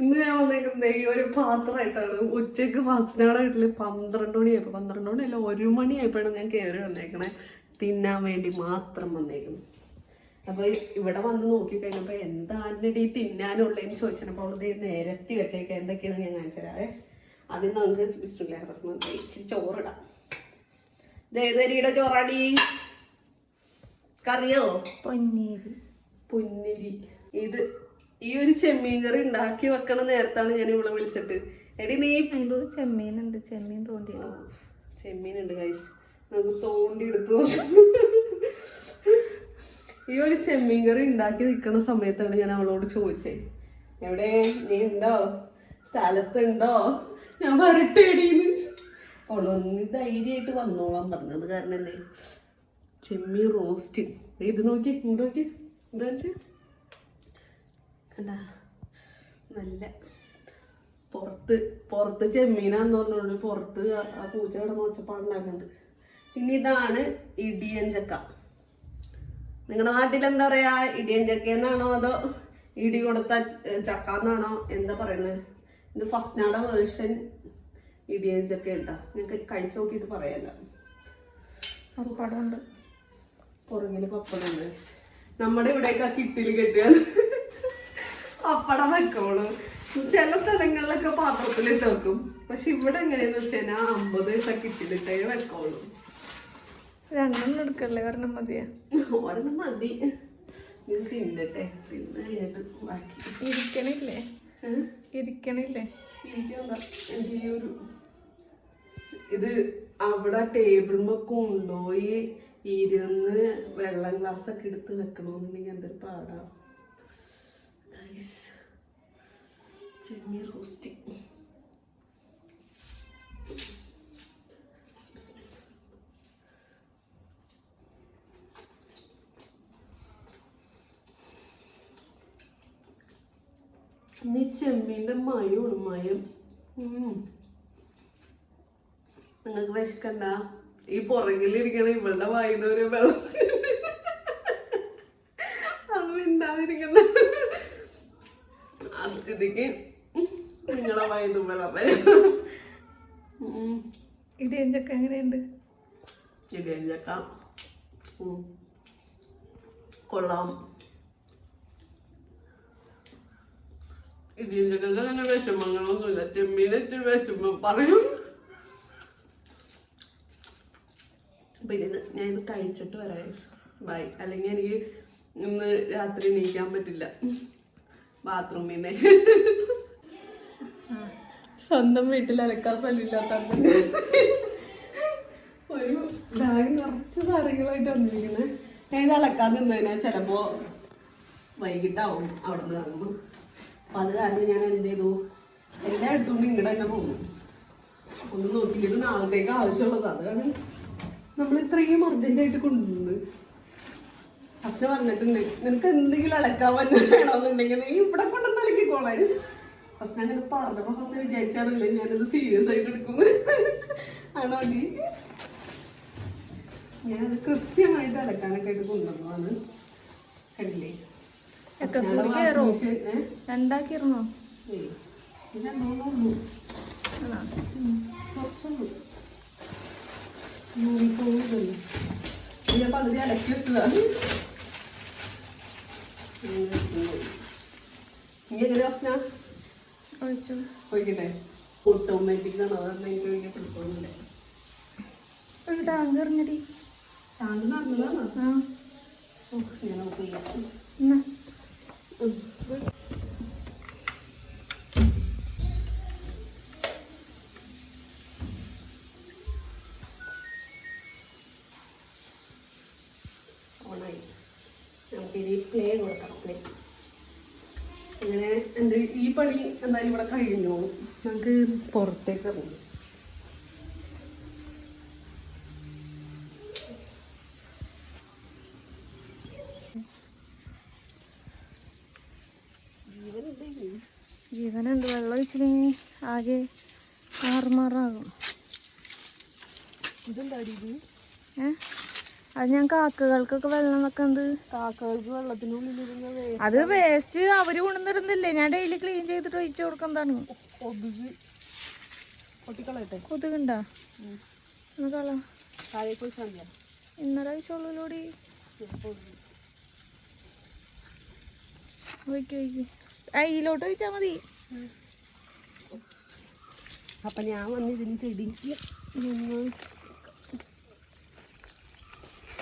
ഇന്ന് ഞാൻ വന്നേക്കുന്നത് ഈ ഒരു പാത്രമായിട്ടാണ്. ഉച്ചക്ക് ഫസ്റ്റിനാടെ വീട്ടില് 12 മണിയായപ്പോ 12 മണിയല്ല 1 മണിയായപ്പോഴാണ് ഞാൻ കയറി വന്നേക്കണേ. തിന്നാൻ വേണ്ടി മാത്രം വന്നേക്കുന്നു. അപ്പൊ ഇവിടെ വന്ന് നോക്കി കഴിഞ്ഞപ്പോ എന്താണ് ഈ തിന്നാനുള്ളതെന്ന് ചോദിച്ചപ്പോ അവളത് നിരത്തി വെച്ചേക്ക. എന്തൊക്കെയാണ് ഞാൻ കാണിച്ചതരാവേ. അതിന് നമുക്ക് ബിസ്മില്ലാഹിർ റഹ്മാനിർ റഹീം ഇച്ചിരി ചോറിടാം. ദേതരിയുടെ ചോറാടി. കറിയോ? പൊന്നിരി. ഇത് ഈ ഒരു ചെമ്മീൻ കറി ഉണ്ടാക്കി വെക്കണ നേരത്താണ് ഞാൻ ഇവിടെ വിളിച്ചിട്ട്, എടി നീ ചെമ്മീനുണ്ട്, ചെമ്മീൻ തോണ്ടി. ചെമ്മീനുണ്ട് ഗൈസ്, നമുക്ക് തോണ്ടി എടുത്തു. ഈ ഒരു ചെമ്മീൻ കറി ഉണ്ടാക്കി നിൽക്കുന്ന സമയത്താണ് ഞാൻ അവളോട് ചോദിച്ചേ, എവിടെ നീ ഉണ്ടോ, സ്ഥലത്തുണ്ടോ, ഞാൻ വരട്ടേടീന്ന്. അവളൊന്ന് ധൈര്യമായിട്ട് വന്നോളാൻ പറഞ്ഞത്. കാരണം എന്തേ, ചെമ്മീൻ റോസ്റ്റ്. ഇത് നോക്കി, ഇങ്ങോട്ട് നോക്കി, എന്താ കണ്ടാ, നല്ല പുറത്ത് ചെമ്മീനാന്ന് പറഞ്ഞോണ്ട് പുറത്ത് ആ പൂച്ച അവിടെ നോച്ചപ്പാടുണ്ടാക്കുന്നുണ്ട്. പിന്നെ ഇതാണ് ഇടിയൻ ചക്ക. നിങ്ങളുടെ നാട്ടിൽ എന്താ പറയാ, ഇടിയൻ ചക്ക എന്നാണോ അതോ ഇടി കൊടുത്ത ചക്ക എന്നാണോ എന്താ പറയുന്നത്? ഇത് ഫസ്റ്റിനാടെ വേർഷൻ ഇടിയൻ ചക്ക ഉണ്ടാ. ഞങ്ങൾക്ക് കഴിച്ചു നോക്കിയിട്ട് പറയാല്ല. പപ്പടമുണ്ട്, പുറകില് പപ്പടമുണ്ട്. നമ്മുടെ ഇവിടെയൊക്കെ ആ കിറ്റില് കെട്ടിയാണ് പപ്പടം വെക്കോളൂ. ചില സ്ഥലങ്ങളിലൊക്കെ പാത്രത്തിലിട്ട് വെക്കും. പക്ഷെ ഇവിടെ എങ്ങനെയാന്ന് വെച്ചാൽ 50 ദിവസം കിറ്റിലിട്ടേ വെക്കോളൂ. 2 എടുക്കല്ലേ, ഒരെണ്ണം മതിയാ? ഒരെണ്ണം മതി. ഇത് തിന്നട്ടെ, തിന്ന് കഴിഞ്ഞിട്ട് ബാക്കി. ഇരിക്കണില്ലേ? ഇരിക്കണ്ട. എന്റെ ഈ ഒരു ഇത് അവിടെ ടേബിളിൽ കൊണ്ടുപോയി ഇരുന്ന് വെള്ളം ഗ്ലാസ് ഒക്കെ എടുത്ത് വെക്കണമെന്നുണ്ടെങ്കിൽ എന്തൊരു പാടാ. ചെമ്മീൻ റോസ്റ്റ്. നീ ചെമ്മീൻ്റെ മയമാണ് മയം. നിങ്ങൾക്ക് വിശക്കണ്ട. ഈ പുറകിലിരിക്കണ ഇവളുടെ വായുന്നൊരു വെള്ളം അത് മിണ്ടാതിരിക്കുന്ന ആ സ്ഥിതിക്ക് നിങ്ങളെ വായുന്ന വെള്ളം വരും. ഇടിയൻ ചക്ക എങ്ങനെയുണ്ട്? ഇടിയൻ ചക്ക കൊള്ളാം. ഇടിയൻ ചക്കൊക്കെ അങ്ങനെ വിഷമങ്ങളൊന്നുമില്ല. ചെമ്മീൻ ഇച്ചിരി വിഷമം പറയും. പിന്നെ ഞാൻ ഇത് കഴിച്ചിട്ട് വരാം. ബൈ. അല്ലെങ്കിൽ എനിക്ക് ഇന്ന് രാത്രി എണീക്കാൻ പറ്റില്ല ബാത്റൂമിൽ നിന്ന്. സ്വന്തം വീട്ടിൽ അലക്കാൻ സ്ഥലമില്ലാത്ത ഒരു ബാഗ് നിറച്ച് സാധനങ്ങളായിട്ട് വന്നിരിക്കുന്നത്. ഞാൻ ഇത് അലക്കാൻ നിന്നതിനാൽ ചിലപ്പോ വൈകിട്ടാവും അവിടെ നിന്ന് ഇറങ്ങുമ്പോൾ. അപ്പൊ അത് കാരണം ഞാൻ എന്ത് ചെയ്തു, എല്ലാം എടുത്തുകൊണ്ട് ഇങ്ങോട്ട് തന്നെ പോകുന്നു. ഒന്നും നോക്കില്ല, ഇത് നാളത്തേക്ക് ആവശ്യമുള്ളത്. അത് കാരണം നമ്മൾ ഇത്രയും അർജന്റായിട്ട് കൊണ്ടുവന്നത്. ഫസ്റ്റ് പറഞ്ഞിട്ടുണ്ട്, നിനക്ക് എന്തെങ്കിലും അലക്കാൻ വേണമെന്നുണ്ടെങ്കിൽ നീ ഇവിടെ കൊണ്ടുവന്ന് അലക്കിക്കോളാൻ. ഫസ്റ്റ് അങ്ങനെ പറഞ്ഞപ്പോ ഫസ്റ്റ് വിചാരിച്ചാണല്ലേ ഞാനത് സീരിയസ് ആയിട്ട് എടുക്കുന്നു. ആണോ? ഞാനത് കൃത്യമായിട്ട് അലക്കാനൊക്കെ ആയിട്ട് കൊണ്ടുവന്നതാണ്. കണ്ടില്ലേ? രണ്ടാക്കിയിരുന്നോ? ഞാൻ പകുതി അലക്കി വെച്ചതാണ്. ഇനി എങ്ങനെ പ്രശ്ന ഒഴിക്കട്ടെ? ഓട്ടോമാറ്റിക് ആണ്. അതാണ് എനിക്ക് ഒഴിക്കാൻ പിടിക്കൊന്നുമില്ല. ടാങ്ക് എറിഞ്ഞടി. ടാങ്ക് നടന്നതാണോ? ഞാൻ നോക്കില്ല. നമുക്കിനി പ്ലേ കൊടുക്കാം. പ്ലേ അങ്ങനെ എൻ്റെ ഈ പണി എന്തായാലും ഇവിടെ കഴിഞ്ഞോളും. നമുക്ക് പുറത്തേക്ക് ഇറങ്ങും. ജീവനുണ്ട്. വെള്ളം ഒഴിച്ചില്ലെങ്കിൽ ആകെ മാറുമാറാകും. ഇതെന്താ ഇത്? അത് ഞാൻ കാക്കകൾക്കൊക്കെ വെള്ളം വെക്കുന്നത്. കാക്കകൾക്ക് വെള്ളത്തിനുള്ളിലിരുന്ന് അത് വേസ്റ്റ് അവര് കൊണ്ടുവന്നിരുന്നില്ലേ, ഞാൻ ഡെയിലി ക്ലീൻ ചെയ്തിട്ട് ഒഴിച്ചു കൊടുക്കുന്നതാണ്. കൊതുകുണ്ടാ കള ഇന്നലെ ഒഴിച്ചോളൂടി. അതിലോട്ട് ഒഴിച്ചാ മതി. അപ്പൊ ഞാൻ വന്ന് ഇതിന് ചെടിക്ക്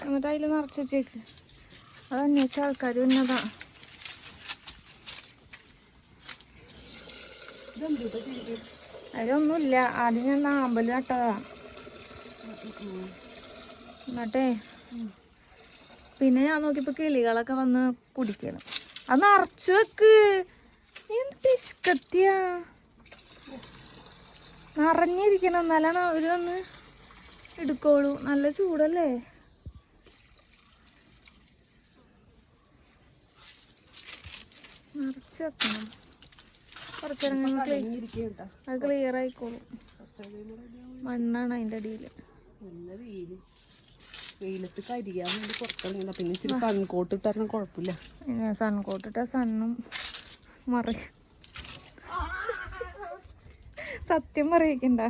എന്നിട്ട് അതിൽ നിറച്ച് വെച്ചേക്ക്. അത് അന്വേഷിച്ച ആൾക്കാർ വന്നതാ. അതിലൊന്നുമില്ല. ആദ്യം ഞാൻ ആമ്പല് നട്ടതാ. എന്നിട്ടേ പിന്നെ ഞാൻ നോക്കിയപ്പോ കിളികളൊക്കെ വന്ന് കുടിക്കണം. അത് നിറച്ച് വെക്ക്. എന്ത് പിശുക്കത്തിയാ, നിറഞ്ഞിരിക്കണം. എന്നാലാണ് അവര് വന്ന് എടുക്കോളൂ. നല്ല ചൂടല്ലേ. നിറച്ച് വെക്കണം. കുറച്ചിറങ്ങി അത് ക്ലിയർ ആയിക്കോളും. മണ്ണാണ് അതിൻ്റെ അടിയിൽ. വെയിലത്ത് കരിയാൻ വേണ്ടി പുറത്തിറങ്ങിയതാ. പിന്നെ ഇച്ചിരി സൺകോട്ട് ഇട്ടാൽ കുഴപ്പമില്ല. സൺകോട്ട് ഇട്ടാ സണ്ണും മറിയും. സത്യം പറയിക്കണ്ട.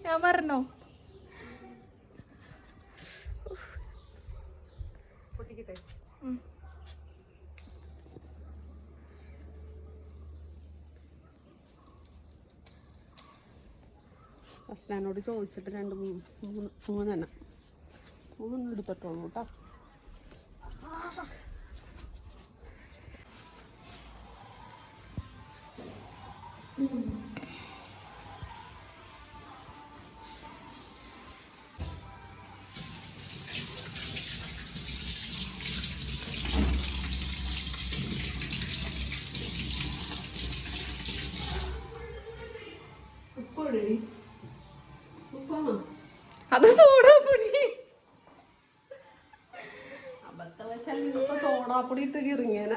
ഞാൻ പറഞ്ഞോ അഫ്നാനോട് ചോദിച്ചിട്ട് 3 എടുത്തിട്ടുള്ളൂ കേട്ടോ. അത് സോഡാപ്പൊടി. അബദ്ധം വെച്ചാൽ ഇന്നിപ്പോ സോഡാപ്പൊടി ഇട്ട് ഇറങ്ങിയാന.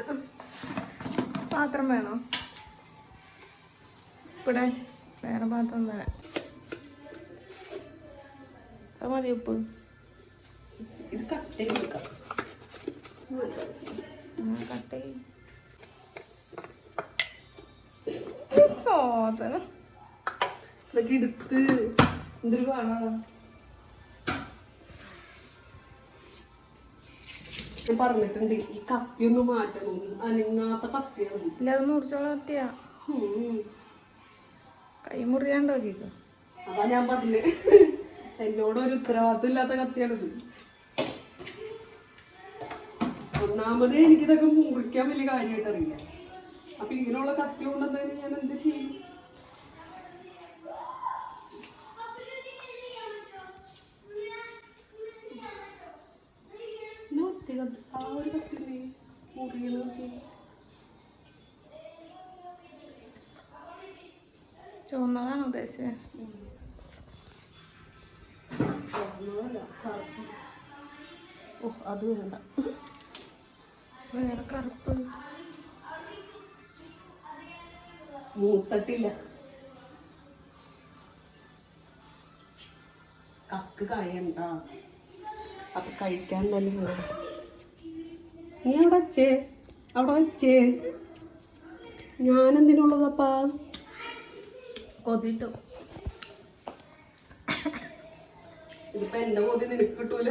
പാത്രം വേണോ? ഇവിടെ വേറെ പാത്രം തരാം. അത് മതി ഉപ്പ്. ഇത് കട്ട് ചെയ്തെടുക്കാം. കട്ട് സാധനം ഇതൊക്കെ എടുത്ത് എന്തൊരു കാണാ. ഞാൻ പറഞ്ഞിട്ടുണ്ട് ഈ കത്തിയൊന്നും മാറ്റണം. അനങ്ങാത്ത കത്തിയാണ്. ഇല്ല, അത് മുറിച്ചോളാം. കത്തിയാ കൈ മുറിയാണ്ടോക്കിക്കോ. അതാ ഞാൻ പറഞ്ഞേ, എന്നോട് ഒരു ഉത്തരവാദിത്വം ഇല്ലാത്ത കത്തിയാണിത്. ഒന്നാമതേ എനിക്കിതൊക്കെ മുറിക്കാൻ വലിയ കാര്യമായിട്ട് അറിയില്ല. അപ്പൊ ഇങ്ങനെയുള്ള കത്തി കൊണ്ടുവന്നതിന് ഞാൻ എന്ത് ചെയ്യും? ആ ഒരു കത്തി മുറിയുന്നത് ചുവന്നതാണ് ഉദ്ദേശിച്ചത്. അത് വേണ്ട, വേറെ കറുപ്പ് മൂത്തട്ടില്ല. കക്ക് കളയണ്ട. അപ്പൊ കഴിക്കാൻ തന്നെ നീ അവിടെ വെച്ചേ, അവിടെ വെച്ചേ. ഞാനെന്തിനുള്ളതപ്പാ? കൊതിട്ടു. ഇതിപ്പോ എന്റെ കൊതി നിനക്ക് കിട്ടൂല.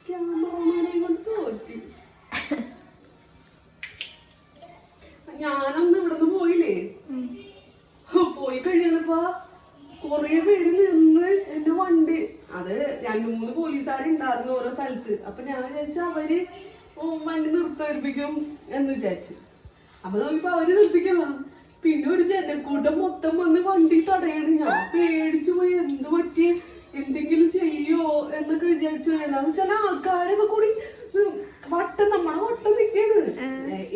ക്യാമറമാനെ കൊണ്ട് തോറ്റി. ഞാനന്ന് ഇവിടുന്ന് പോയില്ലേ, പോയി കഴിഞ്ഞപ്പോ കൊറേ പേര് നിന്ന് എന്റെ വണ്ടി, അത് 2-3 പോലീസുകാരുണ്ടായിരുന്നു ഓരോ സ്ഥലത്ത്. അപ്പൊ ഞാൻ വിചാരിച്ചു അവര് വണ്ടി നിർത്തിപ്പിക്കും എന്ന് വിചാരിച്ചു. അപ്പൊ നോക്കിയപ്പോ അവര് നിർത്തിക്കണ. പിന്നെ ഒരു ജനക്കൂട്ടം മൊത്തം വന്ന് വണ്ടി തടയണ്. ഞാൻ പേടിച്ചു പോയി. എന്ത് പറ്റി, എന്തെങ്കിലും ചെയ്യോ എന്നൊക്കെ വിചാരിച്ചു. എന്താന്ന് വെച്ചാൽ ആൾക്കാരൊക്കെ കൂടി നമ്മുടെ വട്ടം നിൽക്കണ്.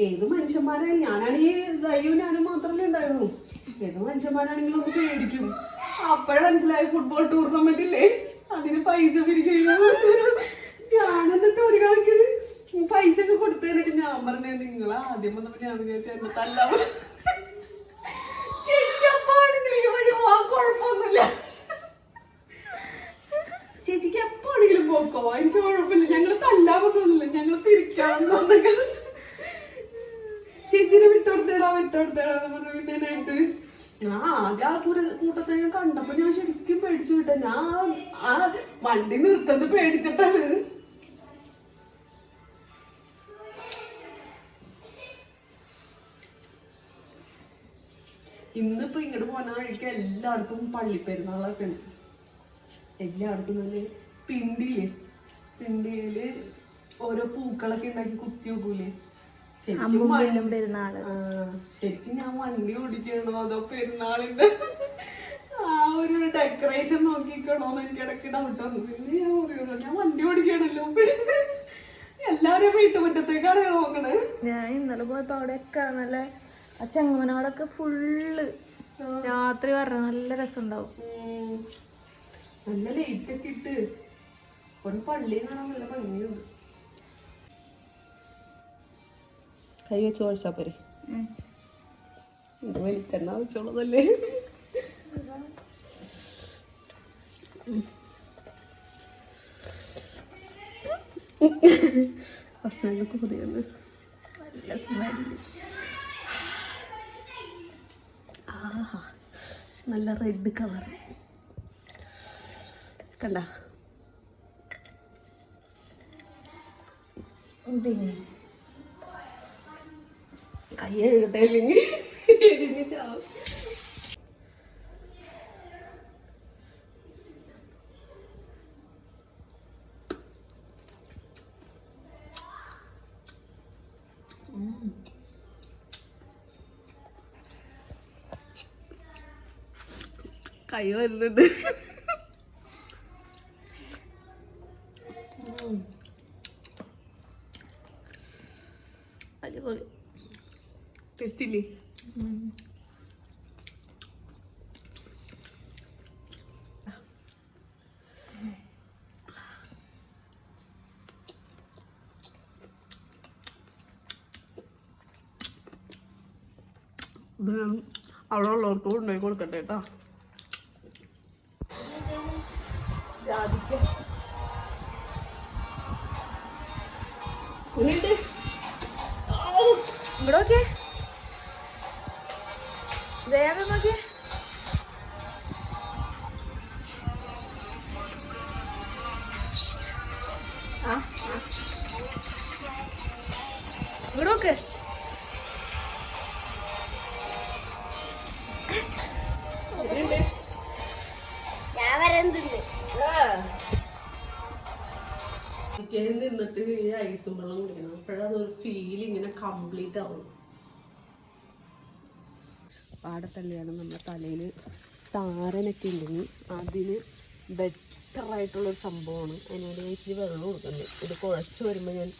ഏത് മനുഷ്യന്മാരാണ്, ഞാനാണെങ്കിൽ ദൈവം ഞാനും മാത്രമല്ലേ ഉണ്ടായുള്ളൂ. ഏത് മനുഷ്യന്മാരാണെങ്കിലും ഒന്ന് പേടിക്കും. അപ്പോഴ മനസ്സിലായി ഫുട്ബോൾ ടൂർണമെന്റ് ഇല്ലേ, അതിന് പൈസ പിരിക്കുകയും ഞാൻ എന്നിട്ട് ഒരു കണക്കിന് പൈസ ഒക്കെ കൊടുത്തതിനൊക്കെ ഞാൻ പറഞ്ഞത് നിങ്ങൾ ആദ്യം വന്നപ്പോ ഞാൻ വിചാരിച്ചു തല്ലാ ചേച്ചിക്ക് എപ്പാണെങ്കിലും ഈ വഴി പോവാൻ കുഴപ്പമൊന്നുമില്ല. ചേച്ചിക്ക് എപ്പാണെങ്കിലും പോക്കോ, എനിക്ക് കുഴപ്പമില്ല, ഞങ്ങള് തല്ലാമൊന്നുമില്ല, ഞങ്ങള് പിരിക്കാമെന്നൊക്കെ. ചേച്ചിനെ വിട്ടോടുത്തേടാന്ന് പറഞ്ഞ പിന്നേനായിട്ട് ആദ്യം ആ കൂട്ടത്തെ ഞാൻ കണ്ടപ്പോ ഞാൻ ശരിക്കും പേടിച്ചു വിട്ട. ഞാൻ ആ വണ്ടി നിർത്തത് പേടിച്ചിട്ടാണ്. ഇന്നിപ്പോ ഇങ്ങോട്ട് പോകാൻ വഴിക്ക് എല്ലായിടത്തും പള്ളിപ്പെരുന്നാളൊക്കെ ഉണ്ട്. എല്ലായിടത്തും തന്നെ പിണ്ടിയില് ഓരോ പൂക്കളൊക്കെ ഉണ്ടാക്കി കുത്തി വെക്കൂലേ. ശരിക്കും ഞാൻ വണ്ടി ഓടിക്കണോ അതോ പെരുന്നാളിന്റെ ആ ഒരു ഡെക്കറേഷൻ നോക്കിക്കണോന്ന് എനിക്ക് ഇടയ്ക്ക് ഡൗട്ട് വന്നു. പിന്നെ ഞാൻ പറയുള്ളൂ ഞാൻ വണ്ടി ഓടിക്കണല്ലോ. എല്ലാവരും വീട്ടുമുറ്റത്തേക്കാണ് നോക്കണേ. ഞാൻ ഇന്നലെ പോയപ്പോ അവിടെയൊക്കെ നല്ല ആ ചെങ്ങമനോടൊക്കെ ഫുള്ള് രാത്രി പറഞ്ഞ നല്ല രസമുണ്ടാവും. നല്ല ലൈറ്റ് ഒക്കെ ഇട്ട് ഒരു പള്ളി കാണാൻ നല്ല ഭംഗിയുണ്ട്. കൈ വെച്ച് കുഴച്ചാ പോരെ. ഇത് വെളിച്ചെണ്ണ വെച്ചോളതല്ലേ. സ്മെല്ലൊക്കെ പുതിയെന്ന് നല്ല സ്മെല്ല്. ആഹാ നല്ല റെഡ് കളർ കണ്ട. കൈ എഴുതട്ടെ അല്ലെങ്കിൽ എരിഞ്ഞ് ചാവും. കൈ വരുന്നുണ്ട്. അടിപൊളി ടേസ്റ്റ് ഇല്ലേ? ഇത് ഞാൻ അവിടെ ഉള്ളവർക്ക് കൊണ്ടുപോയി കൊടുക്കട്ടെ കേട്ടോ. ഇവിടെ നോക്കിയേ, ജയാതെ നോക്കിയേ. ഇവിടെ നോക്ക്. നിന്നിട്ട് ഈ ഐസും വെള്ളം കുടിക്കണം. അപ്പോഴതൊരു ഫീൽ ഇങ്ങനെ കംപ്ലീറ്റ് ആവും. പാടത്തല്ലിയാണ് നമ്മുടെ തലയിൽ താരനൊക്കെ ഉണ്ടെങ്കിൽ അതിന് ബെറ്ററായിട്ടുള്ളൊരു സംഭവമാണ്. അതിനോട് ഞാൻ ഇച്ചിരി വെള്ളം കൊടുക്കുന്നുണ്ട്. ഇത് കുഴച്ച് വരുമ്പോൾ ഞാൻ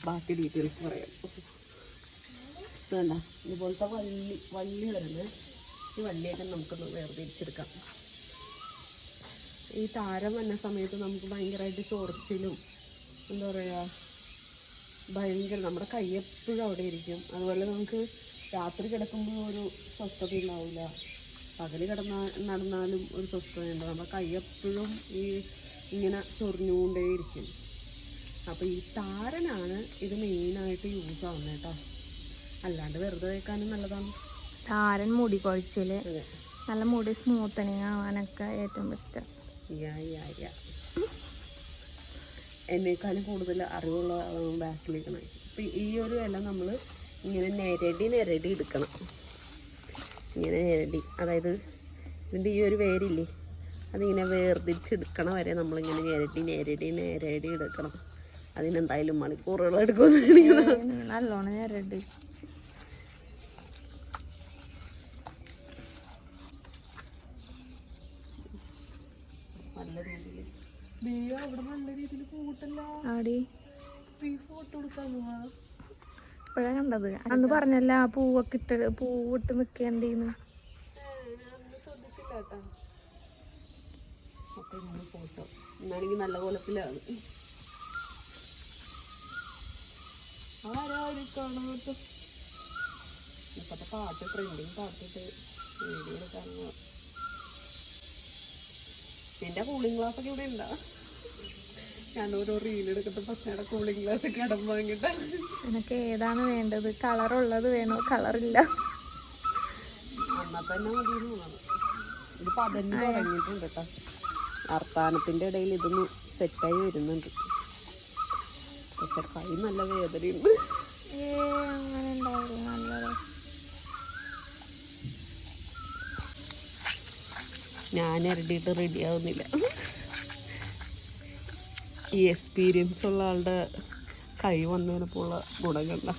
ബാക്കി ഡീറ്റെയിൽസ് പറയാം. ഇത് വേണ്ട ഇതുപോലത്തെ വള്ളി വരുന്നത്. ഈ വള്ളിയൊക്കെ നമുക്കൊന്ന് വേർതിരിച്ചെടുക്കാം. ഈ താരം വന്ന സമയത്ത് നമുക്ക് ഭയങ്കരമായിട്ട് ചൊറിച്ചിലും എന്താ പറയുക ഭയങ്കര നമ്മുടെ കൈ എപ്പോഴും അവിടെ ഇരിക്കും. അതുപോലെ നമുക്ക് രാത്രി കിടക്കുമ്പോൾ ഒരു സ്വസ്ഥത ഉണ്ടാവില്ല. പകൽ നടന്നാലും ഒരു സ്വസ്ഥതയുണ്ട്. നമ്മുടെ കൈ എപ്പോഴും ഇങ്ങനെ ചൊറിഞ്ഞുകൊണ്ടേയിരിക്കും. അപ്പോൾ ഈ താരനാണ് ഇത് മെയിനായിട്ട് യൂസ് ആവുന്നത് കേട്ടോ. അല്ലാണ്ട് വെറുതെ വയ്ക്കാനും നല്ലതാണ്. താരൻ മുടി കുഴച്ചില് നല്ല മുടി സ്മൂത്തനിങ് ആവാനൊക്കെ ഏറ്റവും ബെസ്റ്റ്. എന്നേക്കാളും കൂടുതൽ അറിവുള്ള ബാക്കിലേക്കാണ്. അപ്പം ഈ ഒരു ഇല നമ്മൾ ഇങ്ങനെ നിരടി എടുക്കണം. ഇങ്ങനെ നിരടി, അതായത് ഇതിൻ്റെ ഈ ഒരു വേരില്ലേ അതിങ്ങനെ വേർതിരിച്ചെടുക്കണ വരെ നമ്മളിങ്ങനെ നിരടി എടുക്കണം. അതിനെന്തായാലും മണിക്കൂറുകൾ എടുക്കുമെന്ന് നല്ലോണം നിരടി. നല്ല രീതിയിൽ അവിടെ നല്ല രീതിയിൽ പോകട്ടല്ല. ഫോട്ടോ എടുക്കാൻ പോവാ. ഇപ്പഴാ കണ്ടത്. അന്ന് പറഞ്ഞല്ല പൂവൊക്കെ പൂവിട്ട് നിക്കേണ്ടീന്ന്. ശ്രദ്ധിച്ചില്ല കേട്ടോ. അപ്പൊ ഇന്ന് ഫോട്ടോ എന്നാണെങ്കിൽ നല്ല കോലത്തിലാണ്. ആരാരും കാണാത്ത ഇപ്പോഴത്തെ പാട്ട് ട്രെൻഡിങ് പാട്ടിട്ട് വീഡിയോ എടുക്കാനുള്ള നിന്റെ കൂളിംഗ് ഗ്ലാസ് ഒക്കെ ഇവിടെ ഉണ്ടോ? ഞാൻ ഓരോ റീലെടുക്കട്ടെ പച്ചയുടെ കൂളിംഗ് ഗ്ലാസ് ഒക്കെ ഇടം വാങ്ങിട്ട്. എനിക്ക് ഏതാണ് വേണ്ടത്? കളറുള്ളത് വേണോ? കളറില്ല. എന്നാ തന്നെ മതി. ഇത് പതഞ്ഞ് തുടങ്ങിയിട്ടുണ്ട് കേട്ടോ. വർത്താനത്തിൻ്റെ ഇടയിൽ ഇതൊന്ന് സെറ്റായി വരുന്നുണ്ട്. പക്ഷെ കൈ നല്ല വേദനയുണ്ട്. അങ്ങനെ ഉണ്ടാവില്ല, നല്ലത്. ഞാൻ ഇരട്ടിയിട്ട് റെഡി ആവുന്നില്ല. ഈ എക്സ്പീരിയൻസ് ഉള്ള ആളുടെ കൈ വന്നതിനപ്പോൾ ഉള്ള ഗുണം കണ്ട.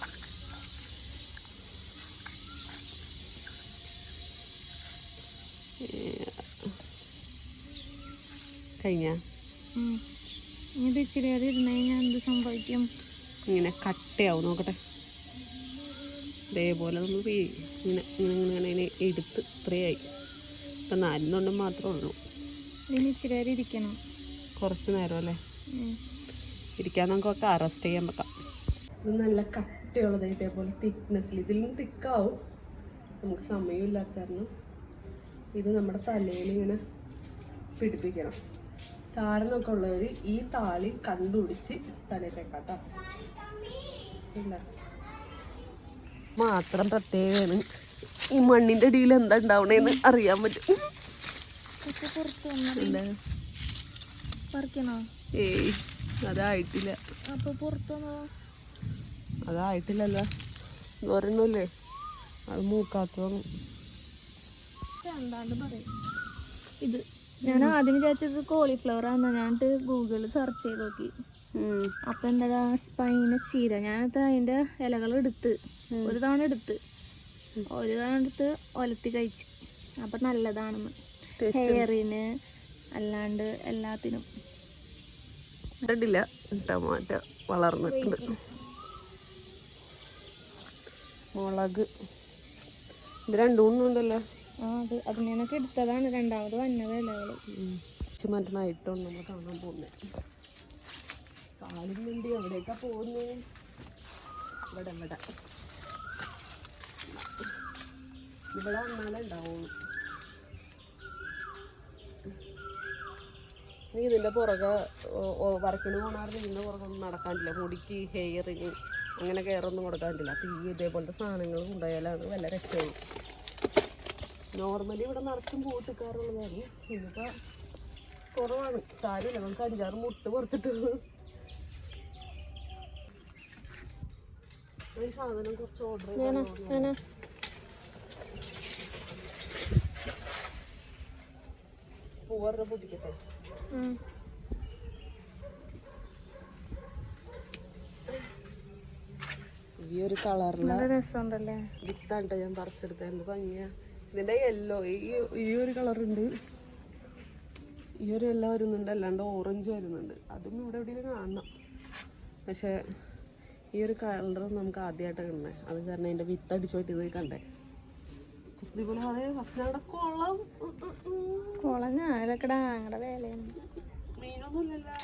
കഴിഞ്ഞ ഇത് ഇച്ചിരി അത് ഇരുന്ന് കഴിഞ്ഞാൽ എന്ത് സംഭവിക്കും? ഇങ്ങനെ കട്ടയാവും. നോക്കട്ടെ, ഇതേപോലെ നമ്മൾ ഇങ്ങനെ ഇങ്ങനെ ഇങ്ങനെ എടുത്ത് ഇത്രയായി. ഇപ്പം 4 എണ്ണം മാത്രമേ ഉള്ളൂ. ഇതിന് ഇച്ചിരി നേരം ഇരിക്കണം. കുറച്ച് നേരം അല്ലേ ഇരിക്കാൻ? നമുക്കൊക്കെ അറസ്റ്റ് ചെയ്യാൻ വെക്കാം. ഇത് നല്ല കട്ടയുള്ളത് ഇതേപോലെ തിക്നെസ്സിൽ. ഇതിൽ നിന്ന് തിക്കാവും. നമുക്ക് സമയമില്ലാത്ത കാരണം ഇത് നമ്മുടെ തലയിൽ ഇങ്ങനെ പിടിപ്പിക്കണം. താരനൊക്കെ ഉള്ളവർ ഈ താളി കണ്ടുപിടിച്ച് തലയിൽ തേക്കാട്ടോ. ഇല്ല മാത്രം പ്രത്യേകമാണ്. ഈ മണ്ണിൻ്റെ അടിയിൽ എന്താ ഉണ്ടാവണേന്ന് അറിയാൻ പറ്റും. പറിക്കണോ? ഏയ് അതായിട്ടില്ല. അപ്പൊ പുറത്തുനിന്നോ? അതായിട്ടില്ലല്ലോ. ഒരെണ്ണല്ലേ അത് മൂക്കാത്തതാണ്. എന്താണ്ട് പറയും. ഇത് ഞാൻ ആദ്യം വിചാരിച്ചത് കോളിഫ്ലവർ ആണെന്നാ. ഞാനിട്ട് ഗൂഗിളിൽ സെർച്ച് ചെയ്ത് നോക്കി. അപ്പം എന്താ സ്പൈന ചീര. ഞാനത് അതിൻ്റെ ഇലകൾ എടുത്ത് ഒരു തവണ എടുത്ത് ഒലത്തി കഴിച്ച്. അപ്പം നല്ലതാണെന്ന്, ഹെയറിന് അല്ലാണ്ട് എല്ലാത്തിനും. കണ്ടില്ല, ടൊമാറ്റോ വളർന്നിട്ടുണ്ട്. മുളക് ഇത് 2-3 ഉണ്ടല്ലോ. അത് ഞാനൊക്കെ എടുത്തതാണ്. രണ്ടാമത് വന്നത് ഇലകൾ മറ്റനായിട്ടാണ് നമ്മൾ കാണാൻ പോകുന്നത്. കാലിന് വേണ്ടി എവിടേക്കാ പോകുന്നത്? ഇവിടെ വന്നാലേ ഉണ്ടാവുള്ളൂ. നീ ഇതിൻ്റെ പുറകെ വർക്കിന് പോകണമായിരുന്നു. ഇതിൻ്റെ പുറകൊന്നും നടക്കാനില്ല. മുടിക്ക് ഹെയറിന് അങ്ങനെ കെയറൊന്നും കൊടുക്കാനില്ല. അപ്പം ഈ ഇതേപോലത്തെ സാധനങ്ങൾ കൊണ്ടുപോയാലാണ് വല്ല രക്ഷയുള്ളൂ. നോർമലി ഇവിടെ നിറച്ചും പൂട്ടിക്കാറുള്ളതാണ്. ഇന്നിപ്പോൾ കുറവാണ്. സാരിയില്ല, നമുക്ക് 5-6 മുട്ട് കുറച്ചിട്ട് ഈ സാധനം കുറച്ച് ഓർഡർ ചെയ്യാൻ. പൂവറിനെ പൊട്ടിക്കട്ടെ. ഈ ഒരു കളറിലെ രസമുണ്ടല്ലേ വിത്താണ്ട് ഞാൻ പറിച്ചെടുത്തത്. എന്ത് ഭംഗിയാ. ഇതിൻ്റെ യെല്ലോ ഈ ഒരു കളറുണ്ട്, ഈ ഒരു യെല്ലോ വരുന്നുണ്ട്, അല്ലാണ്ട് ഓറഞ്ച് വരുന്നുണ്ട്. അതും ഇവിടെ എവിടെയെങ്കിലും കാണണം. പക്ഷേ ഈ ഒരു കളർ നമുക്ക് ആദ്യമായിട്ട് കാണണേ. അത് കാരണം അതിൻ്റെ വിത്ത് അടിച്ചു പറ്റിയത് കണ്ടേ. ഇതുപോലെ അതേ ഫസ്റ്റ് അവിടെ ഞങ്ങളുടെ വേലയാണ്. മീനൊന്നുമില്ലല്ലോ.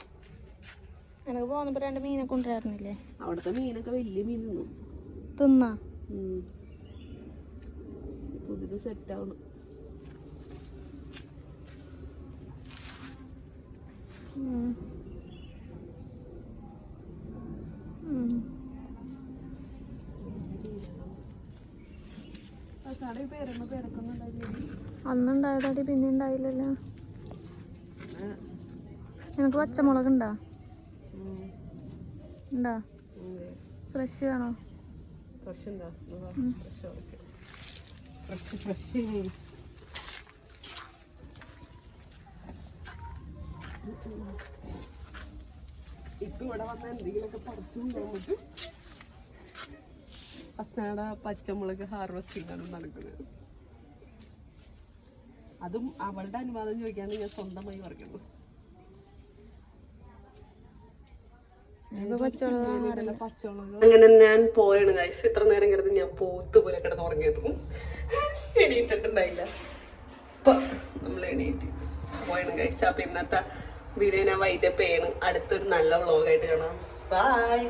എനിക്ക് പോകുന്നപ്പോൾ 2 മീനെ കൊണ്ടുവരാറുന്നില്ലേ? അവിടുത്തെ മീനൊക്കെ വലിയ മീൻ തിന്നാ പുതിയത് സെറ്റാവണം. അന്നുണ്ടായതാടി, പിന്നെ ഉണ്ടായില്ലല്ലോ. നിനക്ക് പച്ചമുളക് ഉണ്ടാ? ഫ്രഷ് ആണോ? ഇപ്പൊ ഇവിടെ വന്ന എന്തെങ്കിലുമൊക്കെ പറിച്ചു നമുക്ക്. അസ്നാടെ പച്ചമുളക് ഹാർവെസ്റ്റിംഗ് ആണ് നടക്കുന്നത്. അതും അവളുടെ അനുവാദം ചോദിക്കാണ്ട് ഞാൻ സ്വന്തമായി പറിക്കുന്നു. അങ്ങനെ ഞാൻ പോയാണ് ഗൈസ്. ഇത്ര നേരം കിടന്ന് ഞാൻ പോത്ത് പോലെ കിടന്ന് ഉറങ്ങിയതും എണീറ്റിട്ടുണ്ടായില്ല. ഇപ്പൊ നമ്മൾ എണീറ്റ് പോയാണ് ഗൈസ്. അപ്പൊ ഇന്നത്തെ വീഡിയോ ഞാൻ വൈൻഡപ്പ് ചെയ്യണം. അടുത്തൊരു നല്ല വ്ളോഗായിട്ട് കാണാം. ബൈ.